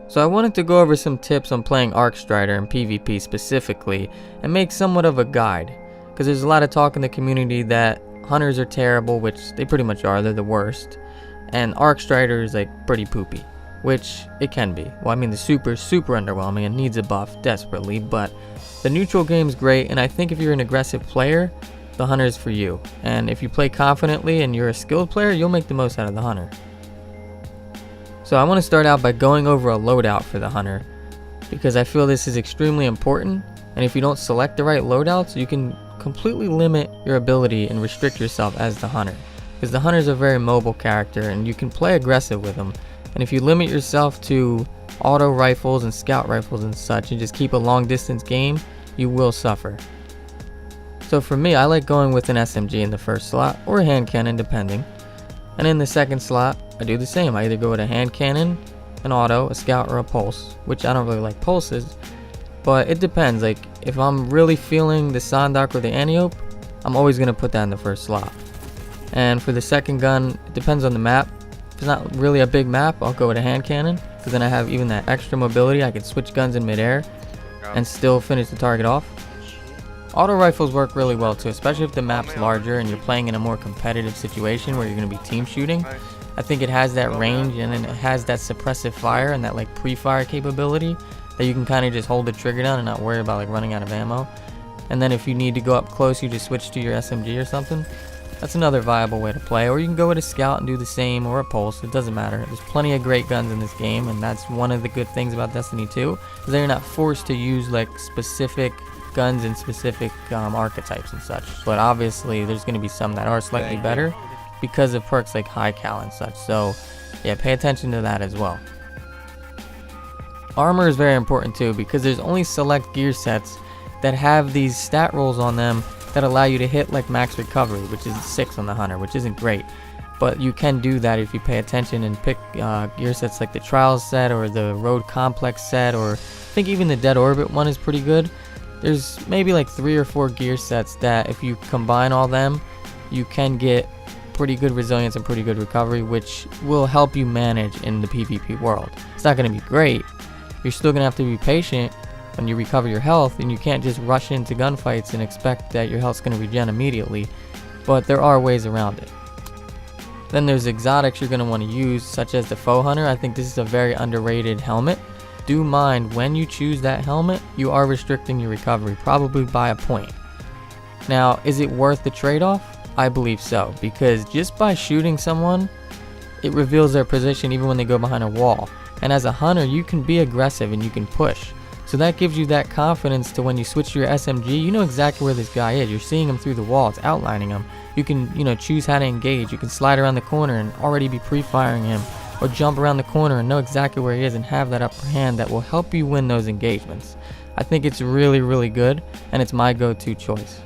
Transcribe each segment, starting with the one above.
So I wanted to go over some tips on playing Arc Strider and PvP specifically, and make somewhat of a guide, because there's a lot of talk in the community that hunters are terrible, which they pretty much are, they're the worst, and Arc Strider is like pretty poopy, which it can be. Well, I mean, the super underwhelming and needs a buff desperately, but the neutral game's great, and I think if you're an aggressive player, the hunter is for you, and if you play confidently and you're a skilled player, you'll make the most out of the hunter. So I want to start out by going over a loadout for the hunter, because I feel this is extremely important, and if you don't select the right loadouts, you can completely limit your ability and restrict yourself as the hunter, because the hunter is a very mobile character and you can play aggressive with him, and if you limit yourself to auto rifles and scout rifles and such and just keep a long distance game, you will suffer. So for me, I like going with an SMG in the first slot, or a hand cannon depending, and in the second slot I do the same. I either go with a hand cannon, an auto, a scout, or a pulse, which I don't really like pulses, but it depends. Like if I'm really feeling the Sondok or the Antiope, I'm always going to put that in the first slot. And for the second gun, it depends on the map. If it's not really a big map, I'll go with a hand cannon, because then I have even that extra mobility. I can switch guns in midair and still finish the target off. Auto rifles work really well too, especially if the map's larger and you're playing in a more competitive situation where you're going to be team shooting. I think it has that range, and then it has that suppressive fire and that like pre-fire capability that you can kind of just hold the trigger down and not worry about like running out of ammo. And then if you need to go up close, you just switch to your SMG or something. That's another viable way to play. Or you can go with a scout and do the same, or a pulse. It doesn't matter. There's plenty of great guns in this game, and that's one of the good things about Destiny 2, is that you're not forced to use like specific guns and specific archetypes and such. But obviously there's going to be some that are slightly better because of perks like high cal and such. So yeah, pay attention to that as well. Armor is very important too, because there's only select gear sets that have these stat rolls on them that allow you to hit like max recovery, which is 6 on the hunter, which isn't great, but you can do that if you pay attention and pick gear sets like the Trials set or the Road Complex set, or I think even the Dead Orbit one is pretty good. There's maybe like 3 or 4 gear sets that if you combine all them, you can get pretty good resilience and pretty good recovery, which will help you manage in the PvP world. It's not going to be great. You're still going to have to be patient when you recover your health, and you can't just rush into gunfights and expect that your health's going to regen immediately, but there are ways around it. Then there's exotics you're going to want to use, such as the Foe Hunter. I think this is a very underrated helmet. Do mind when you choose that helmet, you are restricting your recovery, probably by a point. Now, is it worth the trade-off? I believe so, because just by shooting someone, it reveals their position even when they go behind a wall. And as a hunter, you can be aggressive and you can push. So that gives you that confidence to when you switch to your SMG, you know exactly where this guy is. You're seeing him through the wall, it's outlining him. You can, choose how to engage. You can slide around the corner and already be pre-firing him, or jump around the corner and know exactly where he is and have that upper hand that will help you win those engagements. I think it's really, really good, and it's my go-to choice.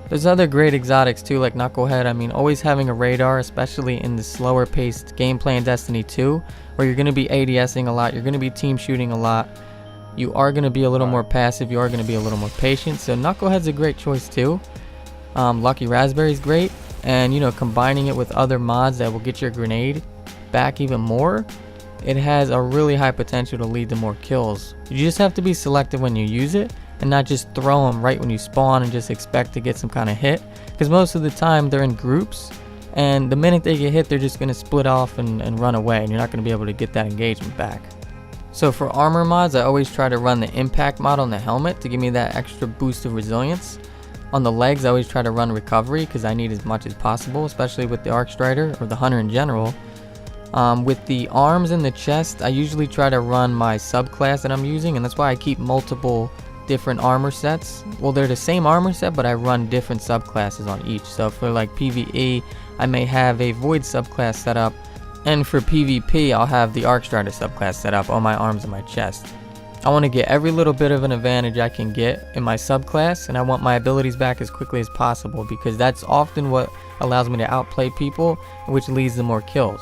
There's other great exotics too, like Knucklehead. I mean, always having a radar, especially in the slower paced gameplay in Destiny 2, where you're going to be ADSing a lot, you're going to be team shooting a lot, you are going to be a little more passive, you are going to be a little more patient, so Knucklehead's a great choice too. Lucky Raspberry's great, and combining it with other mods that will get your grenade back even more, it has a really high potential to lead to more kills. You just have to be selective when you use it, and not just throw them right when you spawn and just expect to get some kind of hit, because most of the time they're in groups, and the minute they get hit they're just going to split off and run away, and you're not going to be able to get that engagement back. So for armor mods, I always try to run the impact mod on the helmet to give me that extra boost of resilience. On the legs, I always try to run recovery because I need as much as possible, especially with the Arc Strider or the hunter in general. With the arms and the chest, I usually try to run my subclass that I'm using, and that's why I keep multiple different armor sets. Well, they're the same armor set, but I run different subclasses on each. So for like PvE, I may have a Void subclass set up, and for PvP, I'll have the Arc Strider subclass set up on my arms and my chest. I want to get every little bit of an advantage I can get in my subclass, and I want my abilities back as quickly as possible, because that's often what allows me to outplay people, which leads to more kills.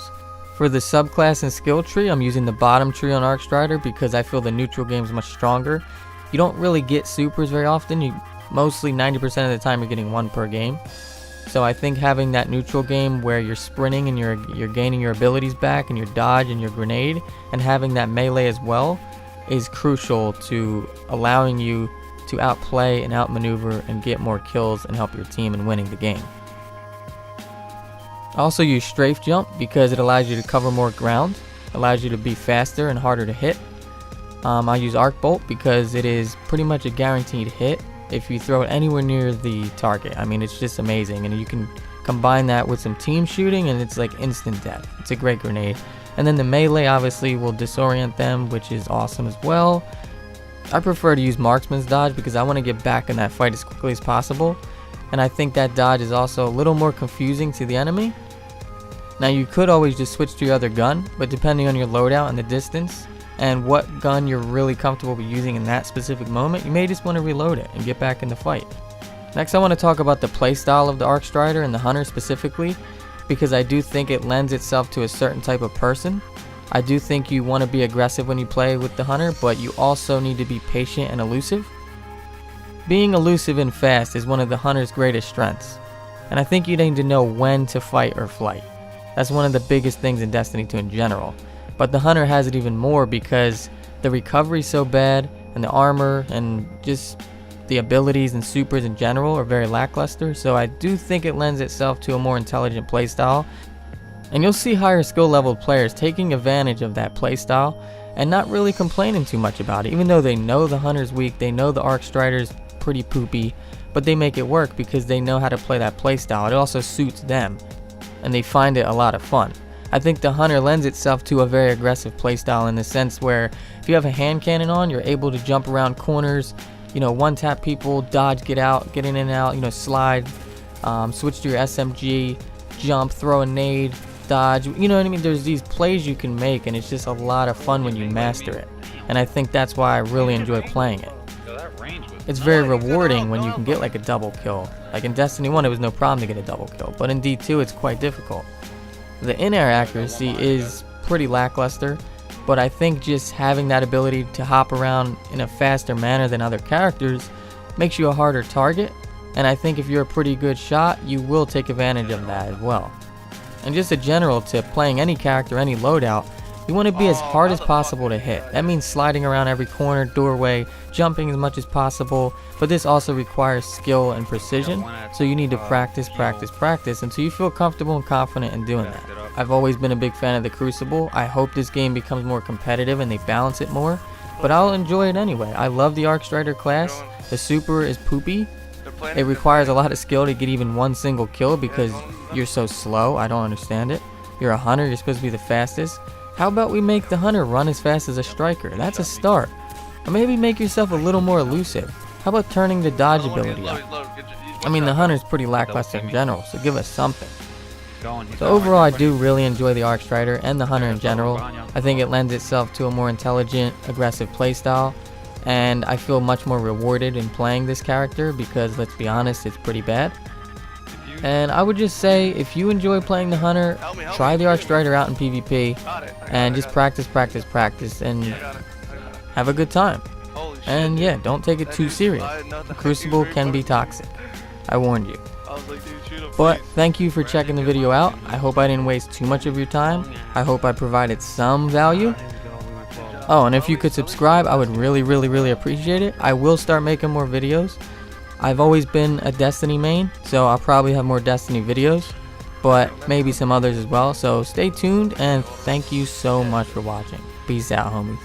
For the subclass and skill tree, I'm using the bottom tree on Arc Strider because I feel the neutral game is much stronger. You don't really get supers very often. You mostly 90% of the time you're getting one per game. So I think having that neutral game where you're sprinting and you're gaining your abilities back and your dodge and your grenade, and having that melee as well, is crucial to allowing you to outplay and outmaneuver and get more kills and help your team in winning the game. I also use strafe jump because it allows you to cover more ground, allows you to be faster and harder to hit. I use arc bolt because it is pretty much a guaranteed hit if you throw it anywhere near the target. I mean, it's just amazing, and you can combine that with some team shooting and it's like instant death. It's a great grenade. And then the melee obviously will disorient them, which is awesome as well. I prefer to use marksman's dodge because I want to get back in that fight as quickly as possible, and I think that dodge is also a little more confusing to the enemy. Now you could always just switch to your other gun, but depending on your loadout and the distance and what gun you're really comfortable with using in that specific moment, you may just want to reload it and get back in the fight. Next I want to talk about the playstyle of the Arc Strider and the Hunter specifically, because I do think it lends itself to a certain type of person. I do think you want to be aggressive when you play with the Hunter, but you also need to be patient and elusive. Being elusive and fast is one of the Hunter's greatest strengths, and I think you need to know when to fight or flight. That's one of the biggest things in Destiny 2 in general, but the Hunter has it even more because the recovery is so bad, and the armor and just the abilities and supers in general are very lackluster, so I do think it lends itself to a more intelligent playstyle. And you'll see higher skill leveled players taking advantage of that playstyle and not really complaining too much about it, even though they know the Hunter's weak, they know the Arc Strider's pretty poopy, but they make it work because they know how to play that playstyle. It also suits them, and they find it a lot of fun. I think the Hunter lends itself to a very aggressive playstyle in the sense where if you have a hand cannon on, you're able to jump around corners, one tap people, dodge, get out, get in and out, slide, switch to your SMG, jump, throw a nade, dodge, you know what I mean? There's these plays you can make, and it's just a lot of fun when you master it, and I think that's why I really enjoy playing it. It's very rewarding when you can get like a double kill. Like in Destiny 1 it was no problem to get a double kill, but in D2 it's quite difficult. The in-air accuracy is pretty lackluster, but I think just having that ability to hop around in a faster manner than other characters makes you a harder target, and I think if you're a pretty good shot, you will take advantage of that as well. And just a general tip, playing any character, any loadout, you want to be as hard as possible to hit. That means sliding around every corner, doorway, jumping as much as possible, but this also requires skill and precision, so you need to practice until you feel comfortable and confident in doing that. I've always been a big fan of the Crucible. I hope this game becomes more competitive and they balance it more, but I'll enjoy it anyway. I love the Arc Strider class. The super is poopy. It requires a lot of skill to get even one single kill because you're so slow. I don't understand it. You're a Hunter, you're supposed to be the fastest. How about we make the Hunter run as fast as a Striker? That's a start. Or maybe make yourself a little more elusive. How about turning the dodge ability up? I mean, the Hunter's pretty lackluster in general, so give us something. So overall, I do really enjoy the Arc Strider and the Hunter in general. I think it lends itself to a more intelligent, aggressive playstyle, and I feel much more rewarded in playing this character because, let's be honest, it's pretty bad. And I would just say, if you enjoy playing the Hunter, try the Arc Strider out in PvP and just practice and have a good time. And yeah, don't take it too serious. The Crucible can be toxic. I warned you. But thank you for checking the video out. I hope I didn't waste too much of your time. I hope I provided some value. Oh, and if you could subscribe, I would really appreciate it. I will start making more videos. I've always been a Destiny main, so I'll probably have more Destiny videos, but maybe some others as well. So stay tuned, and thank you so much for watching. Peace out, homies.